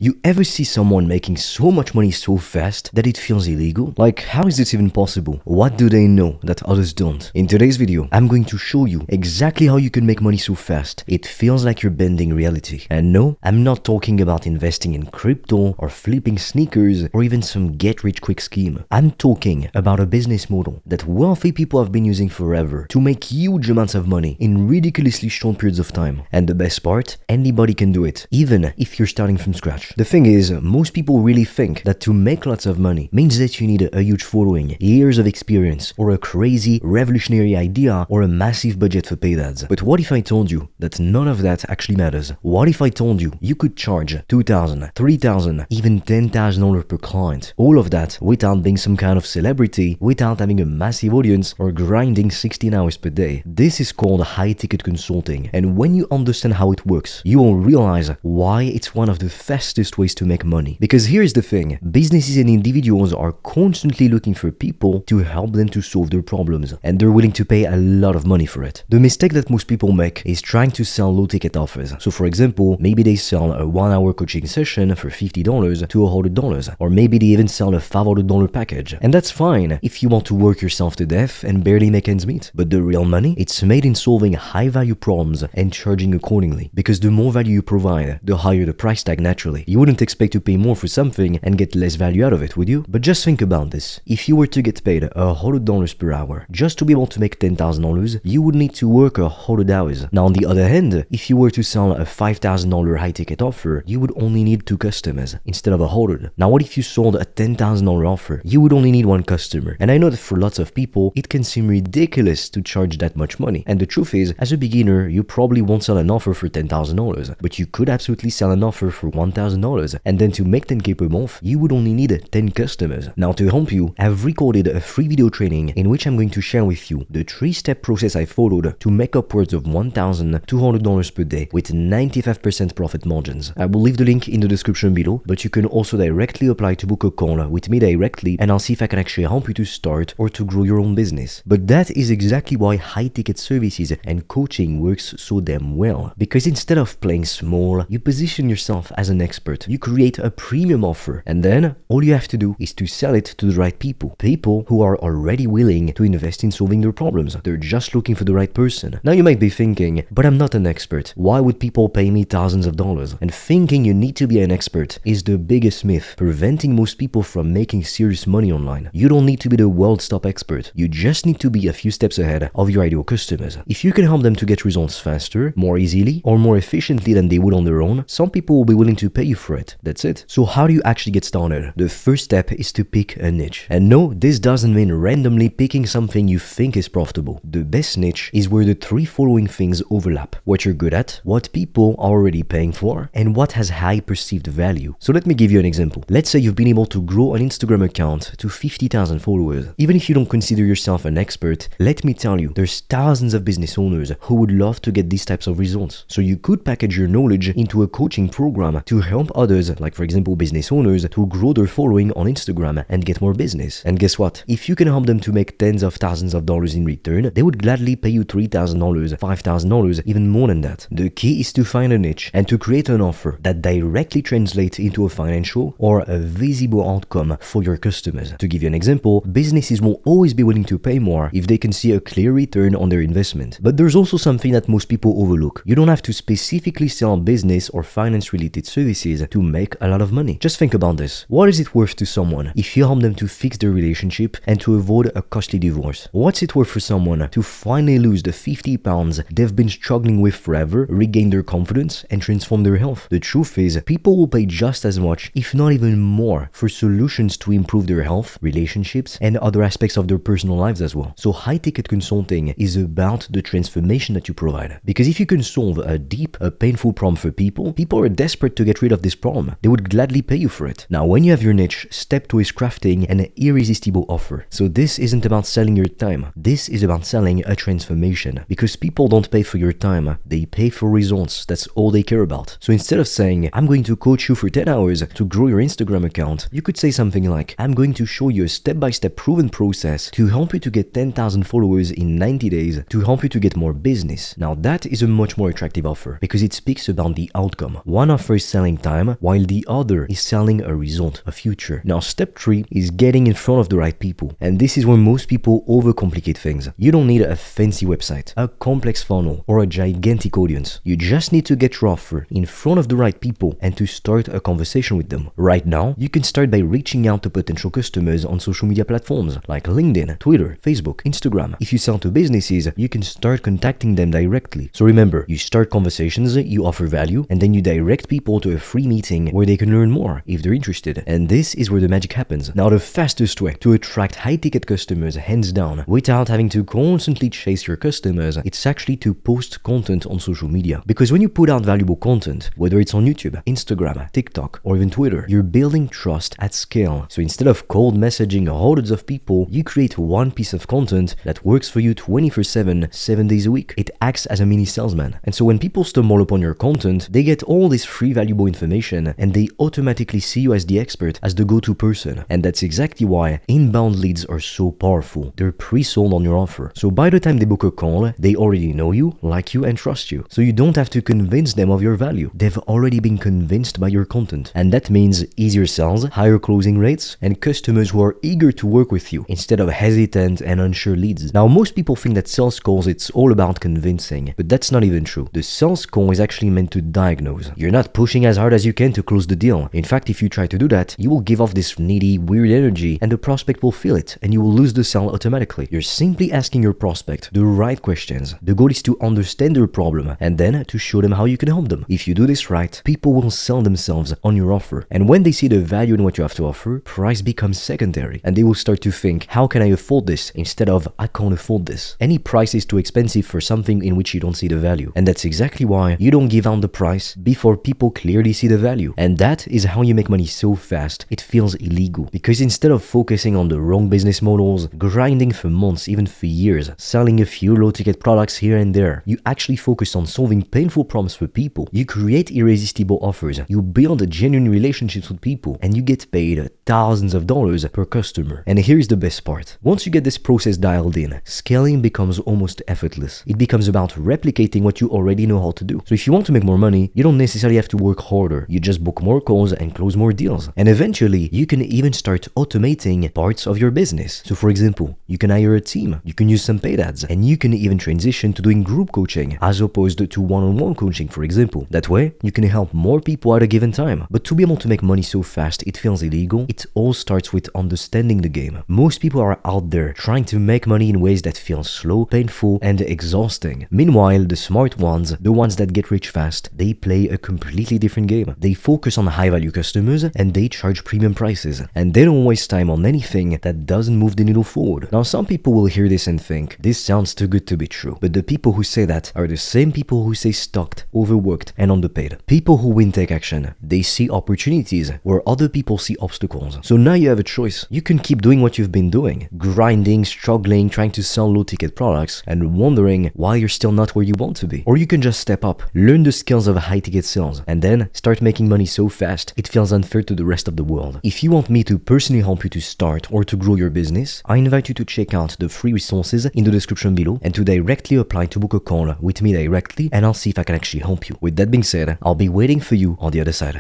You ever see someone making so much money so fast that it feels illegal? Like, how is this even possible? What do they know that others don't? In today's video, I'm going to show you exactly how you can make money so fast it feels like you're bending reality. And no, I'm not talking about investing in crypto or flipping sneakers or even some get-rich-quick scheme. I'm talking about a business model that wealthy people have been using forever to make huge amounts of money in ridiculously short periods of time. And the best part, anybody can do it, even if you're starting from scratch. The thing is, most people really think that to make lots of money means that you need a huge following, years of experience, or a crazy, revolutionary idea, or a massive budget for paid ads. But what if I told you that none of that actually matters? What if I told you you could charge $2,000, $3,000, even $10,000 per client? All of that without being some kind of celebrity, without having a massive audience, or grinding 16 hours per day. This is called high-ticket consulting, and when you understand how it works, you will realize why it's one of the fastest ways to make money. Because here's the thing, businesses and individuals are constantly looking for people to help them to solve their problems, and they're willing to pay a lot of money for it. The mistake that most people make is trying to sell low-ticket offers. So for example, maybe they sell a 1-hour coaching session for $50 to $100, or maybe they even sell a $500 package. And that's fine if you want to work yourself to death and barely make ends meet. But the real money, it's made in solving high-value problems and charging accordingly. Because the more value you provide, the higher the price tag naturally. You wouldn't expect to pay more for something and get less value out of it, would you? But just think about this. If you were to get paid $100 per hour just to be able to make $10,000, you would need to work 100 hours. Now on the other hand, if you were to sell a $5,000 high-ticket offer, you would only need 2 customers instead of 100. Now what if you sold a $10,000 offer? You would only need 1 customer. And I know that for lots of people, it can seem ridiculous to charge that much money. And the truth is, as a beginner, you probably won't sell an offer for $10,000, but you could absolutely sell an offer for $1,000. And then to make 10k per month, you would only need 10 customers. Now to help you, I've recorded a free video training in which I'm going to share with you the 3-step process I followed to make upwards of $1,200 per day with 95% profit margins. I will leave the link in the description below, but you can also directly apply to book a call with me directly, and I'll see if I can actually help you to start or to grow your own business. But that is exactly why high-ticket services and coaching works so damn well. Because instead of playing small, you position yourself as an expert. You create a premium offer, and then all you have to do is to sell it to the right people. People who are already willing to invest in solving their problems. They're just looking for the right person. Now you might be thinking, but I'm not an expert. Why would people pay me thousands of dollars? And thinking you need to be an expert is the biggest myth, preventing most people from making serious money online. You don't need to be the world's top expert. You just need to be a few steps ahead of your ideal customers. If you can help them to get results faster, more easily, or more efficiently than they would on their own, some people will be willing to pay you for it. That's it. So how do you actually get started? The first step is to pick a niche. And no, this doesn't mean randomly picking something you think is profitable. The best niche is where the 3 following things overlap: what you're good at, what people are already paying for, and what has high perceived value. So let me give you an example. Let's say you've been able to grow an Instagram account to 50,000 followers. Even if you don't consider yourself an expert, let me tell you, there's thousands of business owners who would love to get these types of results. So you could package your knowledge into a coaching program to help others, like for example business owners, to grow their following on Instagram and get more business. And guess what? If you can help them to make tens of thousands of dollars in return, they would gladly pay you $3,000, $5,000, even more than that. The key is to find a niche and to create an offer that directly translates into a financial or a visible outcome for your customers. To give you an example, businesses will always be willing to pay more if they can see a clear return on their investment. But there's also something that most people overlook. You don't have to specifically sell business or finance related services to make a lot of money. Just think about this. What is it worth to someone if you help them to fix their relationship and to avoid a costly divorce? What's it worth for someone to finally lose the 50 pounds they've been struggling with forever, regain their confidence, and transform their health? The truth is, people will pay just as much, if not even more, for solutions to improve their health, relationships, and other aspects of their personal lives as well. So high-ticket consulting is about the transformation that you provide. Because if you can solve a deep, a painful problem for people are desperate to get rid of this problem. They would gladly pay you for it. Now, when you have your niche, step 2 is crafting an irresistible offer. So this isn't about selling your time. This is about selling a transformation. Because people don't pay for your time, they pay for results. That's all they care about. So instead of saying, I'm going to coach you for 10 hours to grow your Instagram account, you could say something like, I'm going to show you a step-by-step proven process to help you to get 10,000 followers in 90 days, to help you to get more business. Now that is a much more attractive offer because it speaks about the outcome. One offer is selling time, while the other is selling a result, a future. Now, step 3 is getting in front of the right people. And this is where most people overcomplicate things. You don't need a fancy website, a complex funnel, or a gigantic audience. You just need to get your offer in front of the right people and to start a conversation with them. Right now, you can start by reaching out to potential customers on social media platforms like LinkedIn, Twitter, Facebook, Instagram. If you sell to businesses, you can start contacting them directly. So remember, you start conversations, you offer value, and then you direct people to a free meeting where they can learn more if they're interested. And this is where the magic happens. Now, the fastest way to attract high-ticket customers, hands down, without having to constantly chase your customers, it's actually to post content on social media. Because when you put out valuable content, whether it's on YouTube, Instagram, TikTok, or even Twitter, you're building trust at scale. So instead of cold messaging hundreds of people, you create one piece of content that works for you 24/7, 7 days a week. It acts as a mini salesman. And so when people stumble upon your content, they get all this free valuable information and they automatically see you as the expert, as the go-to person. And that's exactly why inbound leads are so powerful. They're pre-sold on your offer. So by the time they book a call, they already know you, like you, and trust you. So you don't have to convince them of your value. They've already been convinced by your content. And that means easier sales, higher closing rates, and customers who are eager to work with you instead of hesitant and unsure leads. Now, most people think that sales calls, it's all about convincing, but that's not even true. The sales call is actually meant to diagnose. You're not pushing as hard as you can to close the deal. In fact, if you try to do that, you will give off this needy, weird energy, and the prospect will feel it, and you will lose the sale automatically. You're simply asking your prospect the right questions. The goal is to understand their problem, and then to show them how you can help them. If you do this right, people will sell themselves on your offer. And when they see the value in what you have to offer, price becomes secondary, and they will start to think, how can I afford this, instead of, I can't afford this. Any price is too expensive for something in which you don't see the value. And that's exactly why you don't give out the price before people clearly see the value. And that is how you make money so fast, it feels illegal. Because instead of focusing on the wrong business models, grinding for months, even for years, selling a few low-ticket products here and there, you actually focus on solving painful problems for people. You create irresistible offers, you build genuine relationships with people, and you get paid thousands of dollars per customer. And here's the best part. Once you get this process dialed in, scaling becomes almost effortless. It becomes about replicating what you already know how to do. So if you want to make more money, you don't necessarily have to work harder. You just book more calls and close more deals. And eventually, you can even start automating parts of your business. So for example, you can hire a team, you can use some paid ads, and you can even transition to doing group coaching as opposed to one-on-one coaching, for example. That way, you can help more people at a given time. But to be able to make money so fast it feels illegal, it all starts with understanding the game. Most people are out there trying to make money in ways that feel slow, painful, and exhausting. Meanwhile, the smart ones, the ones that get rich fast, they play a completely different game. They focus on high-value customers and they charge premium prices. And they don't waste time on anything that doesn't move the needle forward. Now, some people will hear this and think, this sounds too good to be true. But the people who say that are the same people who say stuck, overworked, and underpaid. People who win take action. They see opportunities where other people see obstacles. So now you have a choice. You can keep doing what you've been doing, grinding, struggling, trying to sell low-ticket products, and wondering why you're still not where you want to be. Or you can just step up, learn the skills of high-ticket sales, and then start making money so fast it feels unfair to the rest of the world. If you want me to personally help you to start or to grow your business, I invite you to check out the free resources in the description below and to directly apply to book a call with me directly, and I'll see if I can actually help you. With that being said, I'll be waiting for you on the other side.